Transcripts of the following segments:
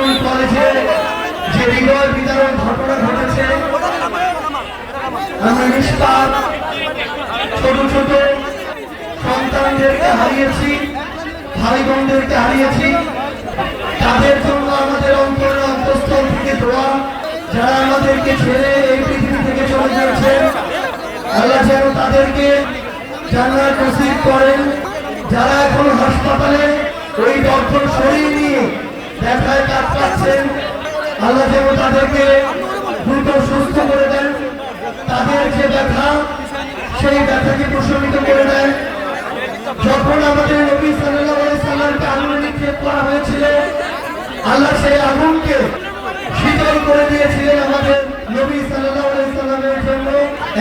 এবং কলেজে যে হৃদয় বিতরণ ঘটনা ঘটেছে, আমরা নিষ্পাপ ছোট ছোট সন্তানদেরকে হারিয়েছি, ভাই বোনদেরকে হারিয়েছি। তাদের জন্য আমাদের অন্তরের অন্তঃস্থল থেকে দোয়া, যারা আমাদেরকে ছেড়ে এই পৃথিবী থেকে চলে গিয়েছেন, আল্লাহ যেন তাদেরকে জান্নাত নসিব করেন। যারা এখন হাসপাতালে ওই দর্পণ শরীর নিয়ে ব্যথায় কাজ পাচ্ছেন, আল্লাহ যেন তাদেরকে দ্রুত সুস্থ করে দেন। তাদের যে ব্যথা, সেই ব্যথাকে প্রশমিত করে দেন। যখন আমাদের নবী সাল্লাল্লাহু আলাইহি সাল্লামকে আগুনে নিক্ষেপ করা হয়েছিল, আল্লাহ সেই আগুনকে শীতল করে দিয়েছিলেন আমাদের নবী সাল্লাল্লাহু আলাইহি সাল্লামের জন্য।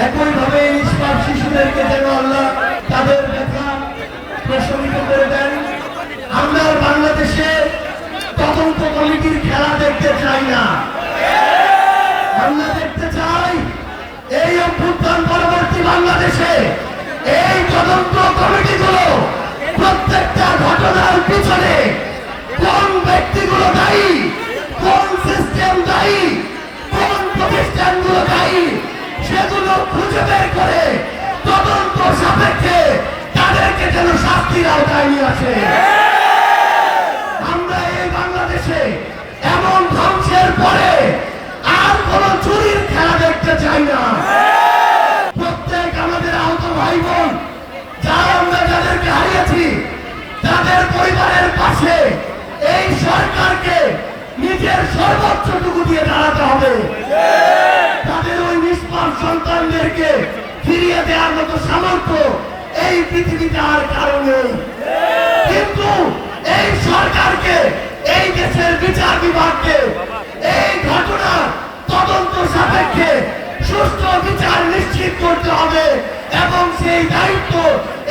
একইভাবে নিষ্পাপ শিশুদেরকে যেন আল্লাহ তাদের ব্যথা প্রশমিত করে দেন। আমরা বাংলাদেশে তদন্ত কমিটির খেলা দেখতে চাই না। আমরা দেখতে চাই এই অভ্যুত্থান পরবর্তী বাংলাদেশে এই তদন্ত কমিটিগুলো প্রত্যেকটা ঘটনার পিছনে কোন ব্যক্তিগুলো দায়ী, কোন সিস্টেম দায়ী, কোন প্রতিষ্ঠানগুলো দায়ী, সেগুলো খুঁজে বের করে তদন্ত সাপেক্ষে তাদেরকে যেন শাস্তির আওতায় নিয়ে আসে। আমরা এই বাংলাদেশে এমন ধ্বংসের পরে আর কোন চুরির খেলা দেখতে চাই না। প্রত্যেক আমাদের আহত ভাই বোন, যারা আমরা যাদেরকে হারিয়েছি, তাদের পরিবারের পাশে এই সরকারকে নিজের সর্বোচ্চটুকু দিয়ে দাঁড়াতে হবে। তাদের ওই নিষ্পাপ সন্তানদেরকে ফিরিয়ে দেওয়ার মতো সামর্থ্য এই পৃথিবীতে আর কারো নেই। কিন্তু এই সরকারকে, এই দেশের বিচার বিভাগকে এই ঘটনা তদন্ত সাপেক্ষে সুষ্ঠু বিচার নিশ্চিত করতে হবে এবং সেই দায়িত্ব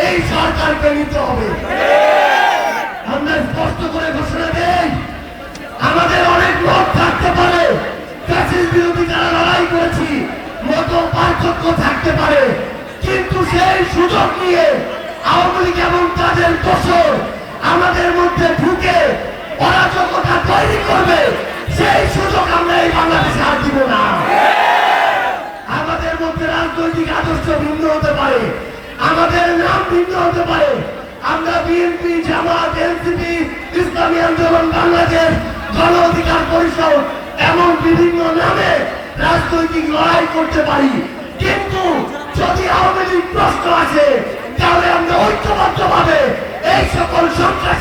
এই সরকারকে নিতে হবে। আমরা স্পষ্ট করে ঘোষণা দেই, আমাদের অনেক লোক থাকতে পারে, ফ্যাসিস্ট বিরোধী যারা লড়াই করেছি, মত পার্থক্য থাকতে পারে, কিন্তু সেই সুযোগ নিয়ে আওয়ামী লীগ এবং তাদের দোসর আমাদের মধ্যে ঢুকে অরাজকতা তৈরি করবে, সেই সুযোগ আমরা এই বাংলাদেশে আর দিব না। আমাদের মধ্যে রাজনৈতিক আদর্শ ভিন্ন হতে পারে, আমাদের নাম ভিন্ন হতে পারে। আমরা বিএনপি, জামাত, এনসিপি, ইসলামী আন্দোলন বাংলাদেশ, গণ অধিকার পরিষদ এমন বিভিন্ন নামে রাজনৈতিক লড়াই করতে পারি, কিন্তু যদি আওয়ামী লীগ প্রশ্ন আসে, তাহলে আমরা ঐক্যবদ্ধভাবে এই সকল সন্ত্রাস